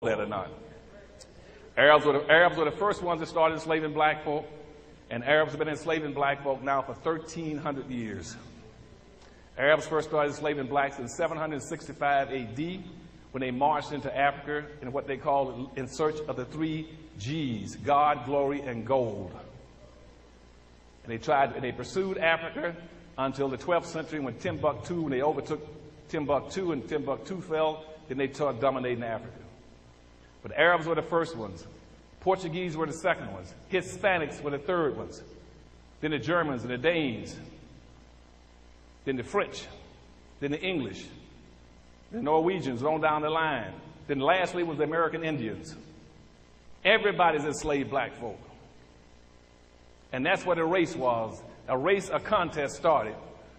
that or not. Arabs were the first ones that started enslaving black folk, and Arabs have been enslaving black folk now for 1,300 years. Arabs first started enslaving blacks in 765 AD when they marched into Africa in what they called in search of the 3 G's, God, glory, and gold. And they pursued Africa until the 12th century when they overtook Timbuktu and Timbuktu fell, then they started dominating Africa. But the Arabs were the first ones. Portuguese were the second ones. Hispanics were the third ones. Then the Germans and the Danes. Then the French. Then the English. The Norwegians on down the line. Then lastly was the American Indians. Everybody's enslaved black folk. And that's what a race was. A contest started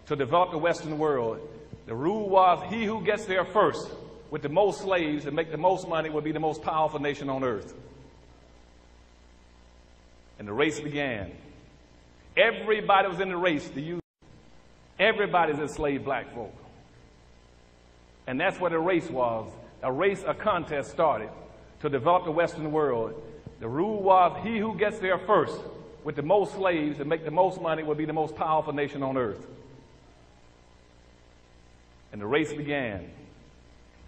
to develop the Western world. The rule was he who gets there first with the most slaves and make the most money will be the most powerful nation on earth. And the race began. Everybody was in the race to use. Everybody's enslaved black folk. And that's what a race was. A contest started to develop the Western world. The rule was he who gets there first with the most slaves and make the most money will be the most powerful nation on earth. And the race began.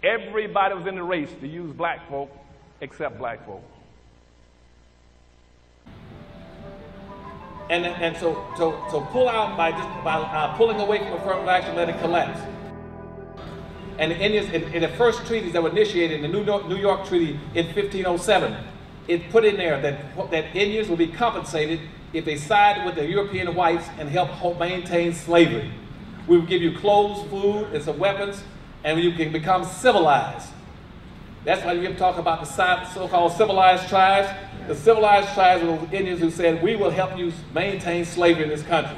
Everybody was in the race to use black folk except black folk. And so pull out by pulling away from affirmative action, let it collapse. And the Indians, in the first treaties that were initiated in the New York Treaty in 1507, it put in there that Indians would be compensated if they sided with the European whites and helped maintain slavery. We would give you clothes, food, and some weapons, and you can become civilized. That's why you talk about the so-called civilized tribes. The civilized tribes were the Indians who said, we will help you maintain slavery in this country.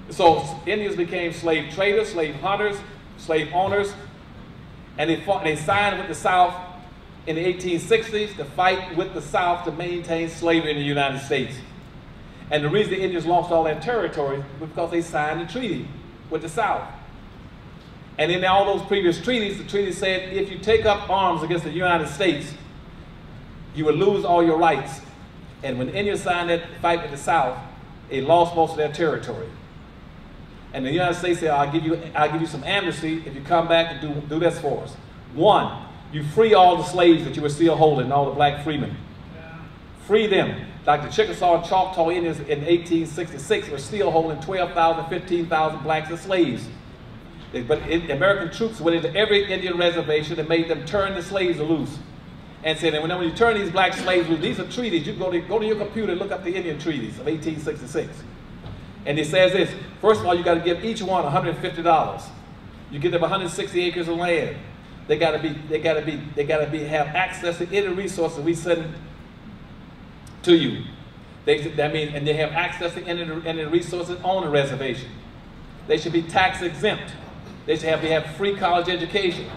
So Indians became slave traders, slave hunters, slave owners, and they signed with the South in the 1860s to fight with the South to maintain slavery in the United States. And the reason the Indians lost all their territory was because they signed a treaty with the South. And in all those previous treaties, the treaty said if you take up arms against the United States, you would lose all your rights. And when the Indians signed that fight with the South, they lost most of their territory. And the United States said, I'll give you some amnesty if you come back and do this for us. One, you free all the slaves that you were still holding, all the black freemen. Free them. Like the Chickasaw and Choctaw Indians in 1866 were still holding 12,000, 15,000 blacks as slaves. But American troops went into every Indian reservation and made them turn the slaves loose. And said, and when you turn these black slaves loose, these are treaties. You go to your computer and look up the Indian treaties of 1866. And it says this, first of all, you got to give each one $150. You give them 160 acres of land. They got to have access to any resources we send to you. And they have access to any resources on the reservation. They should be tax exempt. They should have free college education.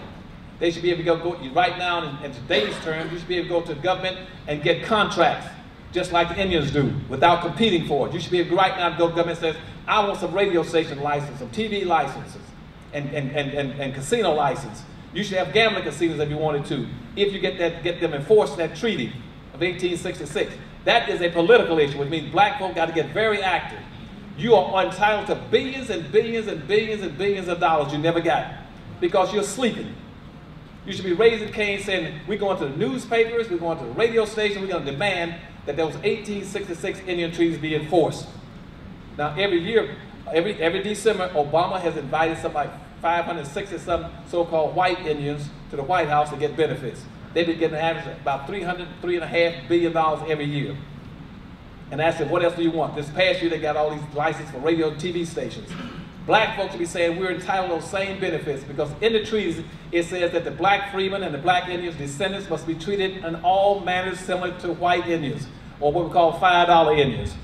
They should be able to go right now in today's terms, you should be able to go to the government and get contracts, just like the Indians do, without competing for it. You should be able to right now to go to the government and say, I want some radio station license, some TV licenses, and casino license. You should have gambling casinos if you wanted to, if you get them enforced that treaty of 1866. That is a political issue, which means black folk got to get very active. You are entitled to billions and billions and billions and billions of dollars you never got because you're sleeping. You should be raising Cain saying, we're going to the newspapers, we're going to the radio station, we're going to demand that those 1866 Indian treaties be enforced. Now every year, every December, Obama has invited something like 560 some so-called white Indians to the White House to get benefits. They've been getting an average of about $3.5 billion every year. And I said, what else do you want? This past year they got all these licenses for radio and TV stations. Black folks will be saying we're entitled to those same benefits because in the treaties it says that the black freemen and the black Indians' descendants must be treated in all manners similar to white Indians, or what we call $5 Indians.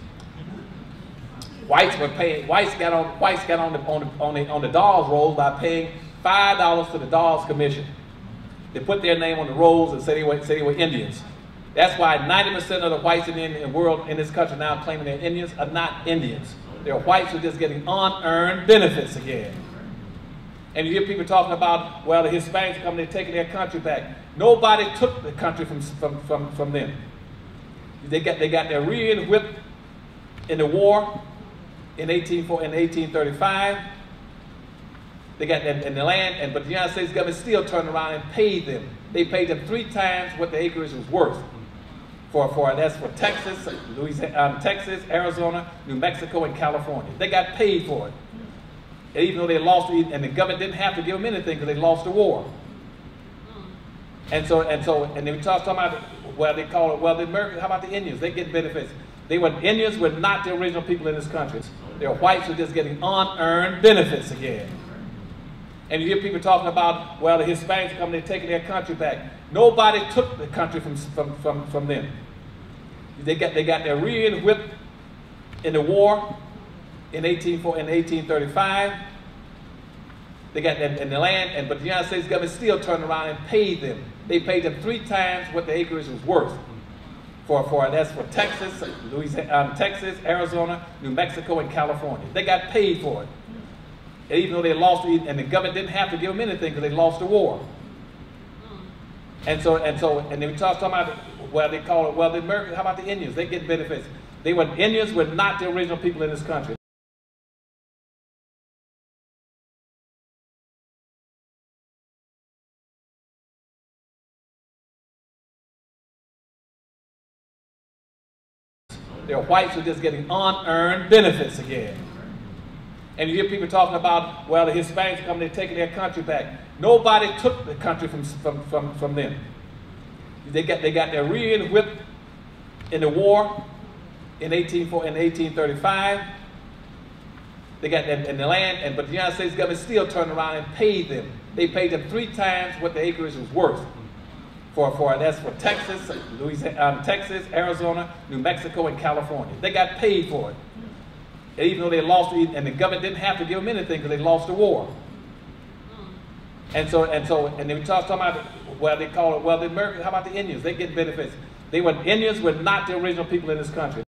Whites got on the Dawes rolls by paying $5 to the Dawes Commission. They put their name on the rolls and say they were Indians. That's why 90% of the whites in the world in this country now claiming they're Indians are not Indians. They're whites who are just getting unearned benefits again. And you hear people talking about, well, the Hispanics are coming, they're taking their country back. Nobody took the country from them. They got their rear end whipped in the war in 1835. They got in the land, but the United States government still turned around and paid them. They paid them 3 times what the acreage was worth. That's for Texas, Louisiana, Texas, Arizona, New Mexico, and California. They got paid for it. And even though they lost, and the government didn't have to give them anything because they lost the war. And they were talking about, well, they call it, well, the Americans, how about the Indians? They get benefits. Indians were not the original people in this country. They're whites who are just getting unearned benefits again. And you hear people talking about, well, the Hispanics are coming, they're taking their country back. Nobody took the country from them. They got their rear end whipped in the war in 1835. They got in the land, but the United States government still turned around and paid them. They paid them 3 times what the acreage was worth. That's for Texas, Louisiana, Texas, Arizona, New Mexico, and California. They got paid for it. And even though they lost, and the government didn't have to give them anything because they lost the war. And they were talking about, well, they call it, well, the Americans, how about the Indians? They get benefits. Indians were not the original people in this country. They're whites who are just getting unearned benefits again. And you hear people talking about, well, the Hispanics are coming, they're taking their country back. Nobody took the country from them. They got their rear end whipped in the war in 1835. They got in the land, but the United States government still turned around and paid them. They paid them 3 times what the acreage was worth. That's for Texas, Louisiana, Texas, Arizona, New Mexico, and California. They got paid for it. And even though they lost, and the government didn't have to give them anything because they lost the war. And they were talking about, well, they call it, well, the Americans, how about the Indians? They get benefits. Indians were not the original people in this country.